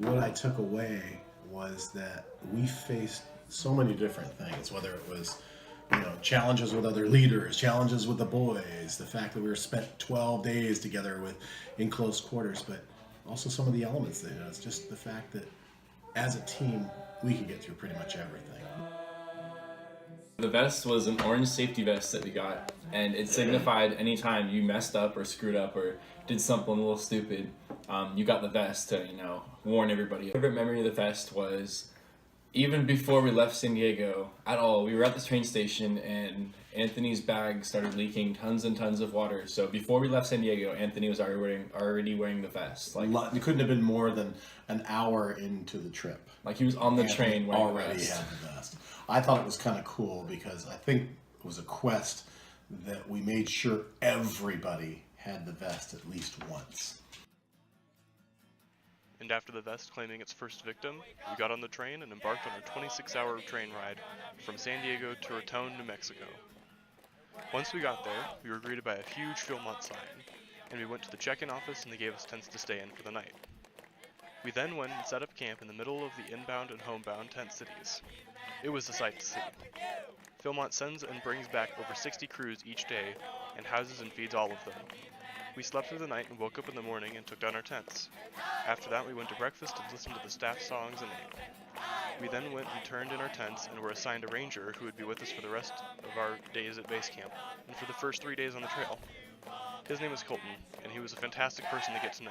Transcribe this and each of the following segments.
what I took away was that we faced so many different things, whether it was, challenges with other leaders, challenges with the boys, the fact that we were spent 12 days together in close quarters, but also some of the elements that, it's just the fact that as a team, we could get through pretty much everything. The vest was an orange safety vest that we got, and it signified anytime you messed up or screwed up or did something a little stupid, you got the vest to, warn everybody. My favorite memory of the vest was even before we left San Diego at all. We were at the train station and Anthony's bag started leaking tons and tons of water. So before we left San Diego, Anthony was already wearing the vest. It couldn't have been more than an hour into the trip. Like he was on the train wearing already the vest. had the vest. I thought it was kind of cool because I think it was a quest that we made sure everybody had the vest at least once. And after the vest claiming its first victim, we got on the train and embarked on our 26-hour train ride from San Diego to Raton, New Mexico. Once we got there, we were greeted by a huge Philmont sign, and we went to the check-in office and they gave us tents to stay in for the night. We then went and set up camp in the middle of the inbound and homebound tent cities. It was a sight to see. Philmont sends and brings back over 60 crews each day and houses and feeds all of them. We slept through the night and woke up in the morning and took down our tents. After that, we went to breakfast and listened to the staff songs and ate. We then went and turned in our tents and were assigned a ranger who would be with us for the rest of our days at base camp and for the first 3 days on the trail. His name was Colton, and he was a fantastic person to get to know.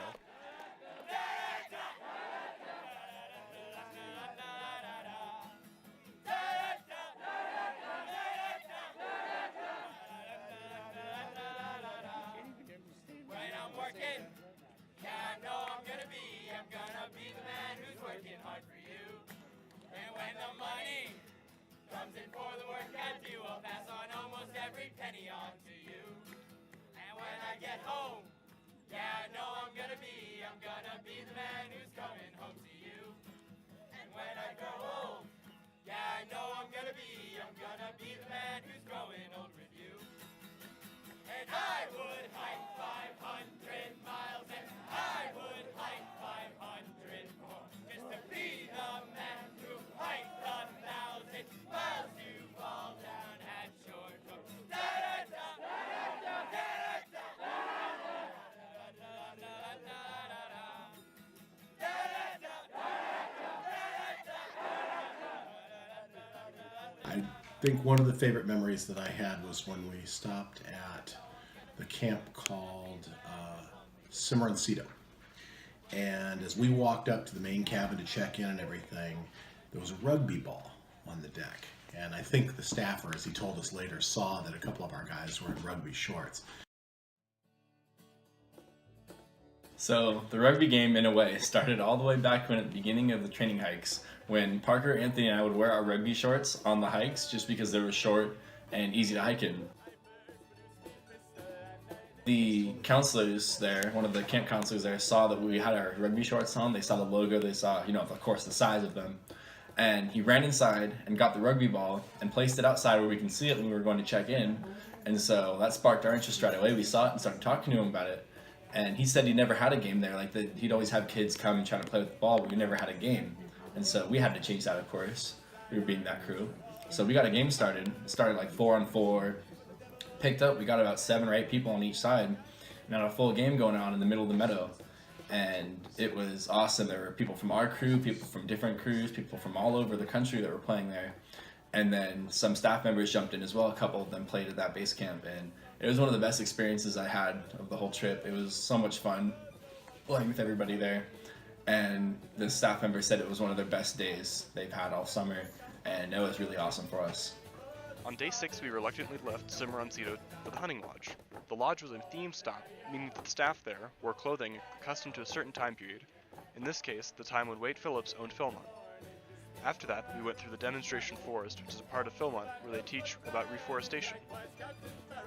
I think one of the favorite memories that I had was when we stopped at the camp called Cimarroncito. And as we walked up to the main cabin to check in and everything, there was a rugby ball on the deck. And I think the staffer, as he told us later, saw that a couple of our guys were in rugby shorts. So the rugby game, in a way, started all the way back when at the beginning of the training hikes, when Parker, Anthony, and I would wear our rugby shorts on the hikes just because they were short and easy to hike in. The counselors there, one of the camp counselors there, saw that we had our rugby shorts on. They saw the logo, they saw, of course, the size of them. And he ran inside and got the rugby ball and placed it outside where we can see it when we were going to check in. And so that sparked our interest right away. We saw it and started talking to him about it. And he said he never had a game there. Like he'd always have kids come and try to play with the ball, but we never had a game. And so we had to change that, of course. We were being that crew. So we got a game started. It started like 4-on-4. Picked up, we got about 7 or 8 people on each side. And had a full game going on in the middle of the meadow. And it was awesome. There were people from our crew, people from different crews, people from all over the country that were playing there. And then some staff members jumped in as well. A couple of them played at that base camp. And it was one of the best experiences I had of the whole trip. It was so much fun playing with everybody there. And the staff member said it was one of their best days they've had all summer. And it was really awesome for us. On day 6, we reluctantly left Cimarroncito for the hunting lodge. The lodge was a themed stop, meaning that the staff there wore clothing accustomed to a certain time period. In this case, the time when Wade Phillips owned Philmont. After that, we went through the demonstration forest, which is a part of Philmont where they teach about reforestation.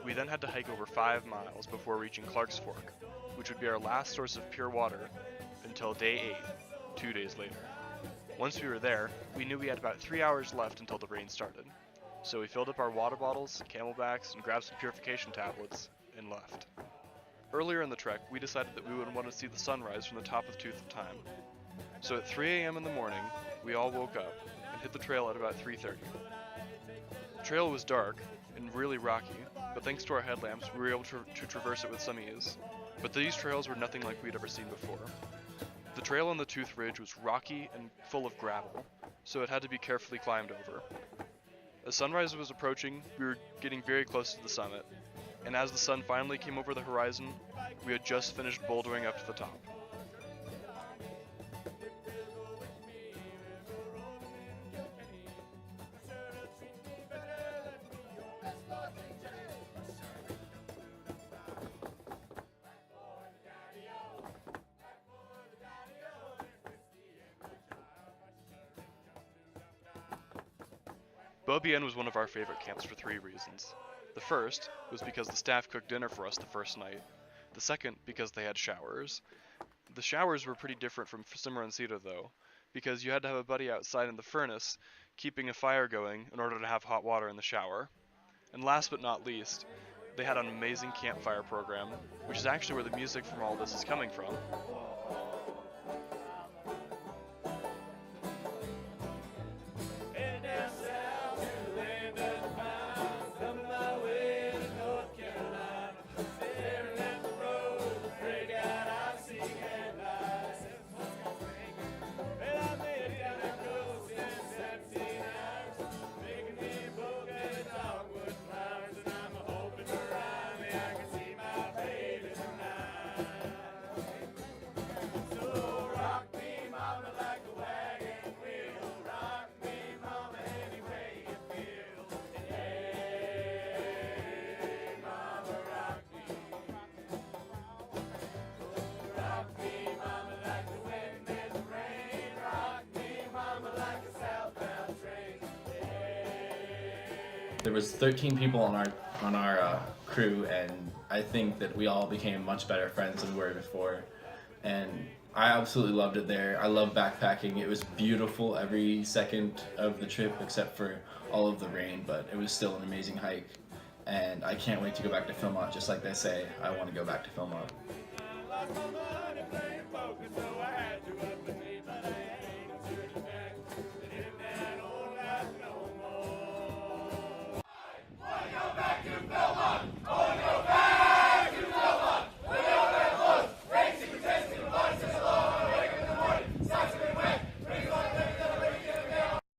We then had to hike over 5 miles before reaching Clark's Fork, which would be our last source of pure water until day 8, 2 days later. Once we were there, we knew we had about 3 hours left until the rain started. So we filled up our water bottles, camelbacks, and grabbed some purification tablets, and left. Earlier in the trek, we decided that we would want to see the sunrise from the top of Tooth of Time. So at 3 a.m. in the morning, we all woke up and hit the trail at about 3:30. The trail was dark and really rocky, but thanks to our headlamps, we were able to traverse it with some ease. But these trails were nothing like we'd ever seen before. The trail on the Tooth Ridge was rocky and full of gravel, so it had to be carefully climbed over. As sunrise was approaching, we were getting very close to the summit, and as the sun finally came over the horizon, we had just finished bouldering up to the top. Beaubien was one of our favorite camps for 3 reasons. The first was because the staff cooked dinner for us the first night. The second, because they had showers. The showers were pretty different from Cimarroncito though, because you had to have a buddy outside in the furnace, keeping a fire going in order to have hot water in the shower. And last but not least, they had an amazing campfire program, which is actually where the music from all this is coming from. There was 13 people on our crew, and I think that we all became much better friends than we were before. And I absolutely loved it there. I love backpacking. It was beautiful every second of the trip, except for all of the rain, but it was still an amazing hike. And I can't wait to go back to Philmont. Just like they say, I want to go back to Philmont.